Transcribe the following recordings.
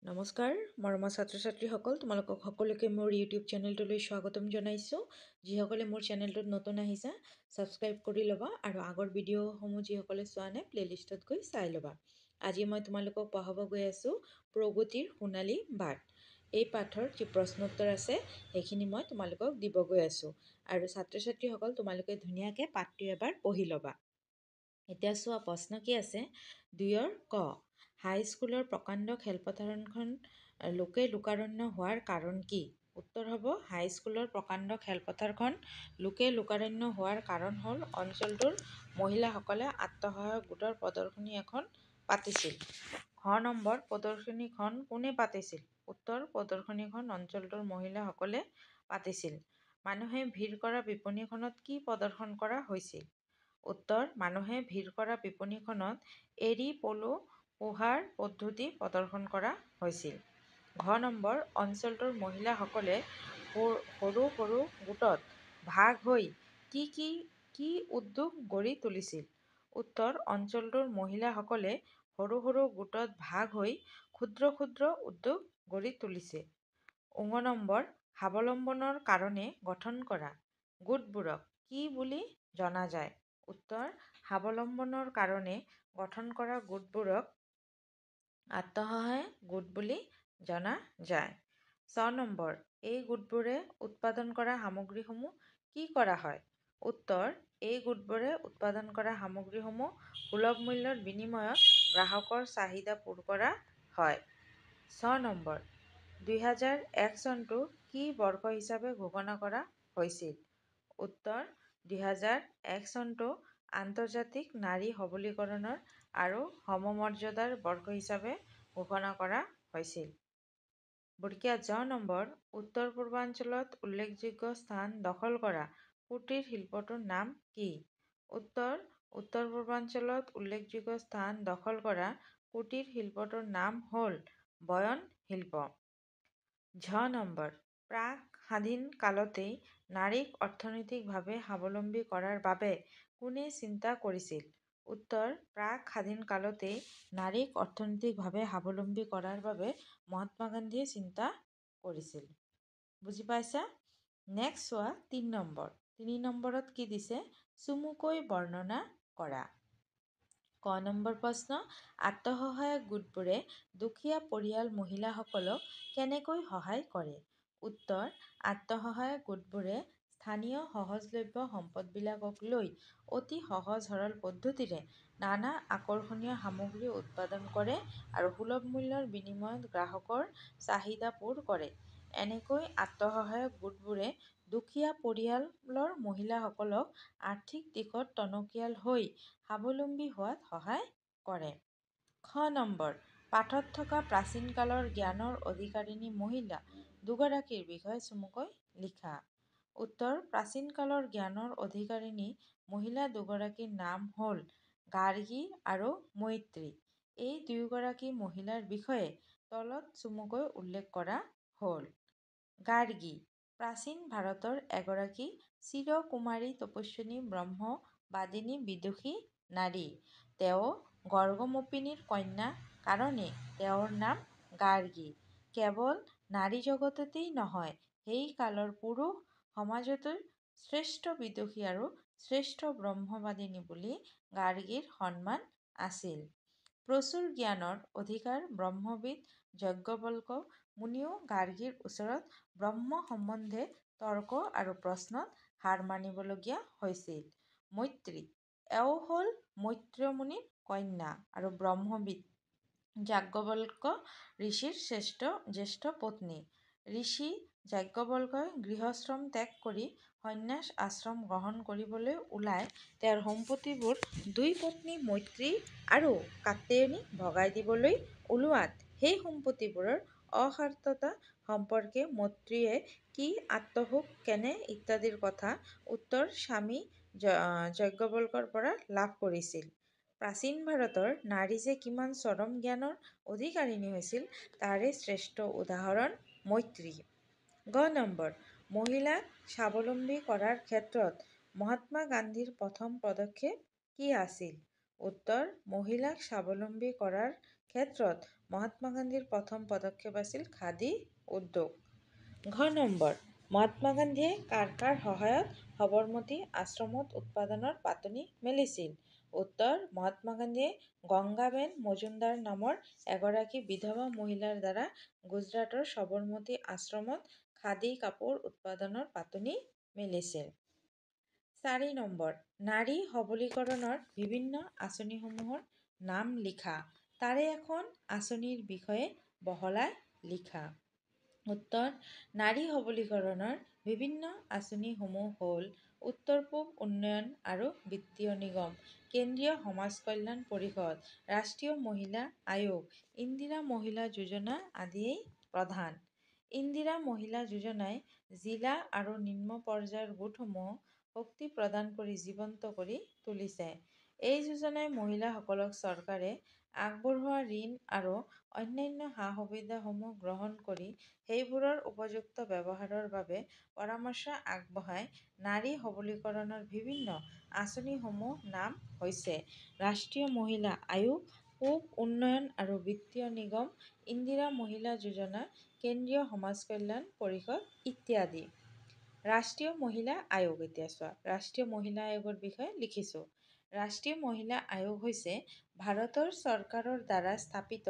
নমস্কাৰ মৰমৰ ছাত্ৰ ছাত্ৰীসকল, তোমালোকক সকলোকে মোৰ ইউটিউব চেনেলটোলৈ স্বাগতম জনাইছোঁ। যিসকলে মোৰ চেনেলটোত নতুন আহিছা ছাবস্ক্ৰাইব কৰি ল'বা আৰু আগৰ ভিডিঅ'সমূহ যিসকলে চোৱা নাই প্লেলিষ্টত গৈ চাই ল'বা। আজি মই তোমালোকক পঢ়াব গৈ আছোঁ প্ৰগতিৰ সোণালী বাট। এই পাঠৰ যি প্ৰশ্নোত্তৰ আছে সেইখিনি মই তোমালোকক দিব গৈ আছোঁ আৰু ছাত্ৰ ছাত্ৰীসকল তোমালোকে ধুনীয়াকৈ পাঠটো এবাৰ পঢ়ি ল'বা। এতিয়া চোৱা প্ৰশ্ন কি আছে, 2 ক। হাইস্কুলৰ প্ৰকাণ্ড খেলপথাৰখন লোকে লোকাৰণ্য হোৱাৰ কাৰণ কি? উত্তৰ হ'ব হাইস্কুলৰ প্ৰকাণ্ড খেলপথাৰখন লোকে লোকাৰণ্য হোৱাৰ কাৰণ হ'ল অঞ্চলটোৰ মহিলাসকলে আত্মসহায়ক গোটৰ প্ৰদৰ্শনী এখন পাতিছিল। ঘ নম্বৰ, প্ৰদৰ্শনীখন কোনে পাতিছিল? উত্তৰ, প্ৰদৰ্শনীখন অঞ্চলটোৰ মহিলাসকলে পাতিছিল। মানুহে ভিৰ কৰা বিপণীখনত কি প্ৰদৰ্শন কৰা হৈছিল? উত্তৰ, মানুহে ভিৰ কৰা বিপণীখনত এৰী পলো পোহাৰ পদ্ধতি প্ৰদৰ্শন কৰা হৈছিল। ঘ নম্বৰ, অঞ্চলটোৰ মহিলাসকলে সৰু সৰু গোটত ভাগ হৈ কি উদ্যোগ গঢ়ি তুলিছিল? উত্তৰ, অঞ্চলটোৰ মহিলাসকলে সৰু সৰু গোটত ভাগ হৈ ক্ষুদ্ৰ ক্ষুদ্ৰ উদ্যোগ গঢ়ি তুলিছে। ঙ নম্বৰ, স্বাৱলম্বনৰ কাৰণে গঠন কৰা গোটবোৰক কি বুলি জনা যায়? উত্তৰ, স্বাৱলম্বনৰ কাৰণে গঠন কৰা গোটবোৰক আত্মসহায়ক গোট বুলি জনা যায়। ছ নম্বৰ, এই গোটবোৰে উৎপাদন কৰা সামগ্ৰীসমূহ কি কৰা হয়? উত্তৰ, এই গোটবোৰে উৎপাদন কৰা সামগ্ৰীসমূহ সুলভ মূল্যৰ বিনিময়ত গ্ৰাহকৰ চাহিদা পূৰ কৰা হয়। ছ নম্বৰ, 2001 চনটো কি বৰ্ষ হিচাপে ঘোষণা কৰা হৈছিল? উত্তৰ, 2001 চনটো আন্তৰ্জাতিক নাৰী সবলীকৰণৰ আৰু সমমৰ্যাদাৰ বৰ্ষ হিচাপে ঘোষণা কৰা হৈছিল। বৰ্গীয়া জ নম্বৰ, উত্তৰ পূৰ্বাঞ্চলত উল্লেখযোগ্য স্থান দখল কৰা কুটিৰ শিল্পটোৰ নাম কি? উত্তৰ, উত্তৰ পূৰ্বাঞ্চলত উল্লেখযোগ্য স্থান দখল কৰা কুটিৰ শিল্পটোৰ নাম হ'ল বয়ন শিল্প। ঝ নম্বৰ, প্ৰাক স্বাধীন কালতেই নাৰীক অৰ্থনৈতিকভাৱে স্বাৱলম্বী কৰাৰ বাবে কোনে চিন্তা কৰিছিল? উত্তৰ, প্ৰাক স্বাধীন কালতেই নাৰীক অৰ্থনৈতিকভাৱে স্বাৱলম্বী কৰাৰ বাবে মহাত্মা গান্ধীয়ে চিন্তা কৰিছিল। বুজি পাইছা? নেক্সট চোৱা 3 নম্বৰ। 3 নম্বৰত কি দিছে, চমুকৈ বৰ্ণনা কৰা। ক নম্বৰ প্ৰশ্ন, আত্মসহায়ক গোটবোৰে দুখীয়া পৰিয়াল মহিলাসকলক কেনেকৈ সহায় কৰে? উত্তৰ, আত্মসহায়ক গোটবোৰে স্থানীয় সহজলভ্য সম্পদবিলাকক লৈ অতি সহজ সৰল পদ্ধতিৰে নানা আকৰ্ষণীয় সামগ্ৰী উৎপাদন কৰে আৰু সুলভ মূল্যৰ বিনিময়ত গ্ৰাহকৰ চাহিদা পূৰ কৰে। এনেকৈ আত্মসহায়ক গোটবোৰে দুখীয়া পৰিয়ালৰ মহিলাসকলক আৰ্থিক দিশত টনকিয়াল হৈ স্বাৱলম্বী হোৱাত সহায় কৰে। খ নম্বৰ, পাঠত থকা প্ৰাচীন কালৰ জ্ঞানৰ অধিকাৰিণী মহিলা দুগৰাকীৰ বিষয়ে চমুকৈ লিখা। উত্তৰ, প্ৰাচীন কালৰ জ্ঞানৰ অধিকাৰিণী মহিলা দুগৰাকীৰ নাম হ'ল গাৰ্গী আৰু মৈত্ৰী। এই দুয়োগৰাকী মহিলাৰ বিষয়ে তলত চমুকৈ উল্লেখ কৰা হ'ল। গাৰ্গী, প্ৰাচীন ভাৰতৰ এগৰাকী চিৰকুমাৰী তপস্বিনী ব্ৰহ্মবাদিনী বিদুষী নাৰী। তেওঁ গৰ্গমোপিনীৰ কন্যা কাৰণে তেওঁৰ নাম গাৰ্গী। কেৱল নাৰী জগততেই নহয়, সেই কালৰ পুৰুষ সমাজতো শ্ৰেষ্ঠ বিদুষী আৰু শ্ৰেষ্ঠ ব্ৰহ্মবাদিনী বুলি গাৰ্গীৰ সন্মান আছিল। প্ৰচুৰ জ্ঞানৰ অধিকাৰ ব্ৰহ্মবিদ যাজ্ঞবল্ক্য মুনিয়েও গাৰ্গীৰ ওচৰত ব্ৰহ্ম সম্বন্ধে তৰ্ক আৰু প্ৰশ্নত হাৰ মানিবলগীয়া হৈছিল। মৈত্ৰী, এওঁ হ'ল মৈত্ৰেয় মুনিৰ কন্যা আৰু ব্ৰহ্মবিদ যাজ্ঞবল্ক্য ঋষিৰ জ্যেষ্ঠ পত্নী। ঋষি যাজ্ঞবল্ক্যই গৃহশ্ৰম ত্যাগ কৰি সন্ন্যাস আশ্ৰম গ্ৰহণ কৰিবলৈ ওলাই তেওঁৰ সম্পত্তিবোৰ দুই পত্নী মৈত্ৰী আৰু কাত্যায়নীক ভগাই দিবলৈ ওলোৱাত সেই সম্পত্তিবোৰৰ অসাৰ্থতা সম্পৰ্কে মৈত্ৰীয়ে কি আত্মসুখ কেনে ইত্যাদিৰ কথা উত্তৰ স্বামী যাজ্ঞবল্ক্যৰ পৰা লাভ কৰিছিল। প্ৰাচীন ভাৰতৰ নাৰী যে কিমান চৰম জ্ঞানৰ অধিকাৰিণী হৈছিল তাৰে শ্ৰেষ্ঠ উদাহৰণ মৈত্ৰী। গ নম্বৰ, মহিলাক স্বাৱলম্বী কৰাৰ ক্ষেত্ৰত মহাত্মা গান্ধীৰ প্ৰথম পদক্ষেপ কি আছিল? উত্তৰ, মহিলাক স্বাৱলম্বী কৰাৰ ক্ষেত্ৰত মহাত্মা গান্ধীৰ প্ৰথম পদক্ষেপ আছিল খাদী উদ্যোগ। ঘ নম্বৰ, মহাত্মা গান্ধীয়ে কাৰ কাৰ সহায়ত সবৰমতী আশ্ৰমত উৎপাদনৰ পাতনি মেলিছিল? উত্তৰ, মহাত্মা গান্ধীয়ে গংগাবেন মজুমদাৰ নামৰ এগৰাকী বিধৱা মহিলাৰ দ্বাৰা গুজৰাটৰ সবৰমতী আশ্ৰমত খাদী কাপোৰ উৎপাদনৰ পাতনি মেলিছিল। 4 নম্বৰ, নাৰী সবলীকৰণৰ বিভিন্ন আঁচনিসমূহৰ নাম লিখা। তাৰে এখন আঁচনিৰ বিষয়ে বহলাই লিখা। উত্তৰ, নাৰী সবলীকৰণৰ বিভিন্ন আঁচনিসমূহ হ'ল উত্তৰ-পূব উন্নয়ন আৰু বিত্তীয় নিগম, কেন্দ্ৰীয় সমাজ কল্যাণ পৰিষদ, ৰাষ্ট্ৰীয় মহিলা আয়োগ, ইন্দিৰা মহিলা যোজনা আদিয়েই প্ৰধান। ইন্দিৰা মহিলা যোজনাই জিলা আৰু নিম্ন পৰ্যায়ৰ গোটসমূহক শক্তি প্ৰদান কৰি জীৱন্ত কৰি তুলিছে। এই যোজনাই মহিলাসকলক চৰকাৰে আগবঢ়োৱা ঋণ আৰু অন্যান্য সা-সুবিধাসমূহ গ্ৰহণ কৰি সেইবোৰৰ উপযুক্ত ব্যৱহাৰৰ বাবে পৰামৰ্শ আগবঢ়ায়। নাৰী সবলীকৰণৰ বিভিন্ন আঁচনিসমূহৰ নাম হৈছে ৰাষ্ট্ৰীয় মহিলা আয়োগ, পূব উন্নয়ন আৰু বিত্তীয় নিগম, ইন্দিৰা মহিলা যোজনা, কেন্দ্ৰীয় সমাজ কল্যাণ পৰিষদ ইত্যাদি। ৰাষ্ট্ৰীয় মহিলা আয়োগ, এতিয়া চোৱা, ৰাষ্ট্ৰীয় মহিলা আয়োগৰ বিষয়ে লিখিছোঁ। ৰাষ্ট্ৰীয় মহিলা আয়োগ হৈছে ভাৰতৰ চৰকাৰৰ দ্বাৰা স্থাপিত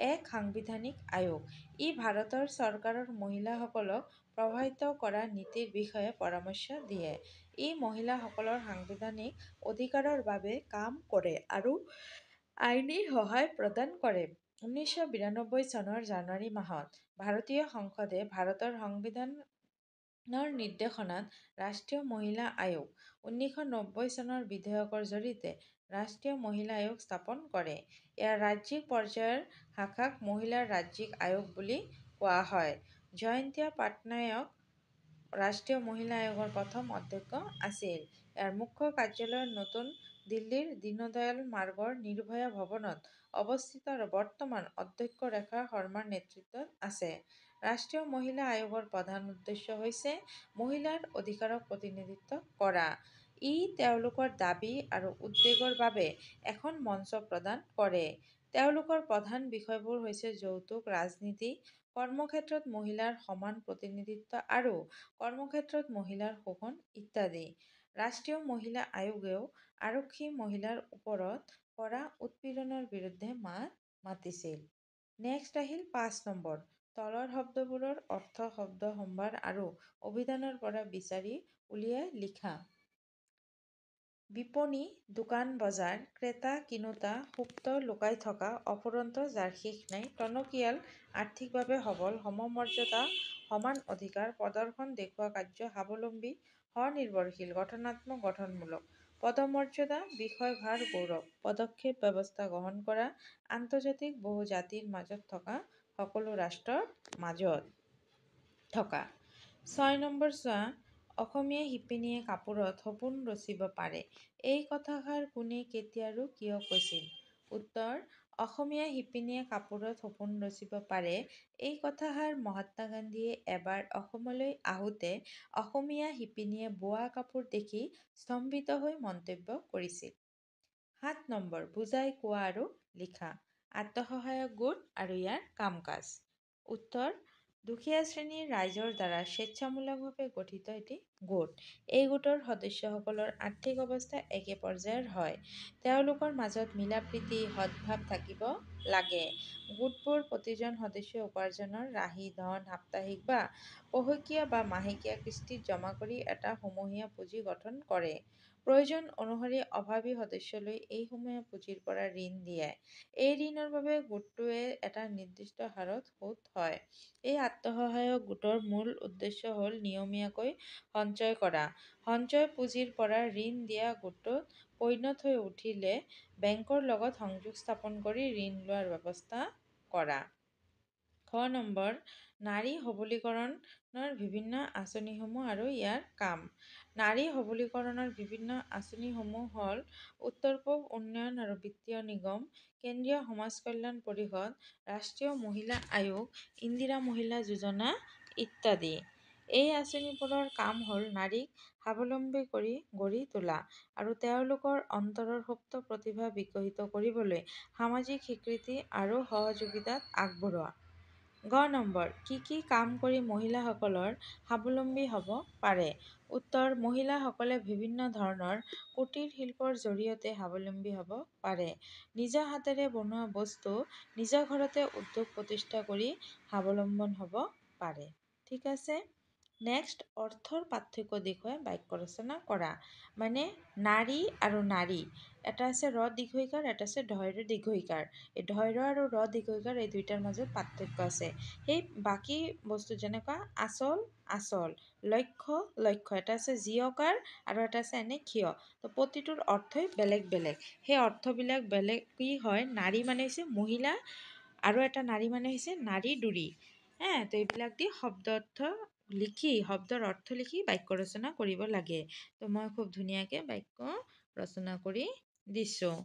এক সাংবিধানিক আয়োগ। ই ভাৰতৰ চৰকাৰৰ মহিলাসকলক প্ৰভাৱিত কৰা নীতিৰ বিষয়ে পৰামৰ্শ দিয়ে। ই মহিলাসকলৰ সাংবিধানিক অধিকাৰৰ বাবে কাম কৰে আৰু আইনী সহায় প্ৰদান কৰে। 1992 চনৰ জানুৱাৰী মাহত ভাৰতীয় সংসদে ভাৰতৰ সংবিধানৰ নিৰ্দেশনাত ৰাষ্ট্ৰীয় মহিলা আয়োগ, 1990 চনৰ বিধেয়কৰ জৰিয়তে ৰাষ্ট্ৰীয় মহিলা আয়োগ স্থাপন কৰে। ইয়াৰ ৰাজ্যিক পৰ্যায়ৰ শাখাক মহিলা ৰাজ্যিক আয়োগ বুলি কোৱা হয়। জয়ন্তিয়া পাটনায়ক ৰাষ্ট্ৰীয় মহিলা আয়োগৰ প্ৰথম অধ্যক্ষ আছিল। ইয়াৰ মুখ্য কাৰ্যালয় নতুন দিল্লীৰ দীনদয়াল মাৰ্গৰ নিৰ্ভয়া ভৱনত অৱস্থিত আৰু বৰ্তমান অধ্যক্ষ ৰেখা শৰ্মাৰ নেতৃত্বত আছে। ৰাষ্ট্ৰীয় মহিলা আয়োগৰ প্ৰধান উদ্দেশ্য হৈছে মহিলাৰ অধিকাৰক প্ৰতিনিধিত্ব কৰা। ই তেওঁলোকৰ দাবী আৰু উদ্বেগৰ বাবে এখন মঞ্চ প্ৰদান কৰে। তেওঁলোকৰ প্ৰধান বিষয়বোৰ হৈছে যৌতুক ৰাজনীতি, কৰ্মক্ষেত্ৰত মহিলাৰ সমান প্ৰতিনিধিত্ব আৰু কৰ্মক্ষেত্ৰত মহিলাৰ শোষণ ইত্যাদি। ৰাষ্ট্ৰীয় মহিলা আয়োগেও আৰক্ষী মহিলাৰ ওপৰত কৰা উৎপীড়নৰ বিৰুদ্ধে মাত মাতিছিল। নেক্সট আহিল 5 নম্বৰ, তলৰ শব্দবোৰৰ অৰ্থ শব্দ সম্ভাৰ আৰু অভিধানৰ পৰা বিচাৰি উলিয়াই লিখা। বিপণী, দোকান বজাৰ, ক্ৰেতা কিনোতা, সুপ্ত লুকাই থকা, অফুৰন্ত যাৰ শেষ নাই, টনকিয়াল, আৰ্থিকভাৱে সবল, সমমৰ্যাদা, সমান অধিকাৰ, প্ৰদৰ্শন দেখুওৱা কাৰ্য, স্বাৱলম্বী, স্ব-নিৰ্ভৰশীল, গঠনাত্মক গঠনমূলক, পদমৰ্যাদা, বিষয়ভাৰ গৌৰৱ, পদক্ষেপ ব্যৱস্থা গ্ৰহণ কৰা, আন্তৰ্জাতিক বহু জাতিৰ মাজত থকা, সকলো ৰাষ্ট্ৰৰ মাজত থকা। 6 নম্বৰ চোৱা, অসমীয়া শিপিনীয়ে কাপোৰত সপোন ৰচিব পাৰে। এই কথাষাৰ কোনে, কেতিয়া আৰু কিয় কৈছিল? উত্তৰ, অসমীয়া শিপিনীয়ে কাপোৰত সপোন ৰচিব পাৰে। এই কথাষাৰ মহাত্মা গান্ধীয়ে এবাৰ অসমলৈ আহোঁতে অসমীয়া শিপিনীয়ে বোৱা কাপোৰ দেখি স্তম্ভিত হৈ মন্তব্য কৰিছিল। 7 নম্বৰ, বুজাই কোৱা আৰু লিখা। আত্মসহায়ক গোট আৰু ইয়াৰ কাম-কাজ। উত্তৰ, দুখীয়া শ্ৰেণীৰ ৰাইজৰ দ্বাৰা স্বেচ্ছামূলকভাৱে গঠিত এটি গোট। এই গোটৰ সদস্যসকলৰ আৰ্থিক অৱস্থা একে পৰ্যায়ৰ হয়। তেওঁলোকৰ মাজত মিলা-প্ৰীতি, সদ্ভাৱ থাকিব লাগে। গোটবোৰ প্ৰতিজন সদস্যই উপাৰ্জনৰ ৰাহি ধন সাপ্তাহিক বা পষেকীয়া বা মাহেকীয়া কিস্তিত জমা কৰি এটা সমূহীয়া পুঁজি গঠন কৰে। প্ৰয়োজন অনুসৰি অভাৱী সদস্যলৈ এই সমূহীয়া পুঁজিৰ পৰা ঋণ দিয়ে। এই ঋণৰ বাবে গোটটোৱে এটা নিৰ্দিষ্ট হাৰত সুদ হয়। এই আত্মসহায়ক গোটৰ মূল উদ্দেশ্য হ'ল নিয়মীয়াকৈ সঞ্চয় কৰা। সঞ্চয় পুঁজিৰ পৰা ঋণ দিয়া গোটটোত পৰিণত হৈ উঠিলে বেংকৰ লগত সংযোগ স্থাপন কৰি ঋণ লোৱাৰ ব্যৱস্থা কৰা। খ নম্বৰ, নাৰী সবলীকৰণৰ বিভিন্ন আঁচনিসমূহ আৰু ইয়াৰ কাম। নাৰী সবলীকৰণৰ বিভিন্ন আঁচনিসমূহ হ'ল উত্তৰ-পূব উন্নয়ন আৰু বিত্তীয় নিগম, কেন্দ্ৰীয় সমাজ কল্যাণ পৰিষদ, ৰাষ্ট্ৰীয় মহিলা আয়োগ, ইন্দিৰা মহিলা যোজনা ইত্যাদি। এই আঁচনিবোৰৰ কাম হ'ল নাৰীক স্বাৱলম্বী কৰি গঢ়ি তোলা আৰু তেওঁলোকৰ অন্তৰৰ সুপ্ত প্ৰতিভা বিকশিত কৰিবলৈ সামাজিক স্বীকৃতি আৰু সহযোগিতাত আগবঢ়োৱা। গ নম্বৰ, কি কাম কৰি মহিলাসকলৰ স্বাৱলম্বী হ'ব পাৰে? উত্তৰ, মহিলাসকলে বিভিন্ন ধৰণৰ কুটীৰ শিল্পৰ জৰিয়তে স্বাৱলম্বী হ'ব পাৰে। নিজৰ হাতেৰে বনোৱা বস্তু নিজৰ ঘৰতে উদ্যোগ প্ৰতিষ্ঠা কৰি স্বাৱলম্বন হ'ব পাৰে। ঠিক আছে। নেক্সট, অৰ্থৰ পাৰ্থক্য দেখুৱাই বাক্য ৰচনা কৰা। মানে নাৰী আৰু নাৰী, এটা আছে ৰ দীৰ্ঘইকাৰ, এটা আছে ধৈৰ্য দীৰ্ঘইকাৰ। এই ধৈৰ্য আৰু ৰ দীৰ্ঘইকাৰ এই দুইটাৰ মাজত পাৰ্থক্য আছে। সেই বাকী বস্তু যেনেকুৱা আচল আচল, লক্ষ্য লক্ষ্য, এটা আছে জীয়কাৰ আৰু এটা আছে এনে ক্ষয়। তো প্ৰতিটোৰ অৰ্থই বেলেগ বেলেগ। সেই অৰ্থবিলাক বেলেগ কি হয়, নাৰী মানে হৈছে মহিলা আৰু এটা নাৰী মানে হৈছে নাৰী দুৰী। তো এইবিলাক দি শব্দৰ অৰ্থ লিখি বাক্য ৰচনা কৰিব লাগে। তো মই খুব ধুনীয়াকৈ বাক্য ৰচনা কৰি দিছোঁ।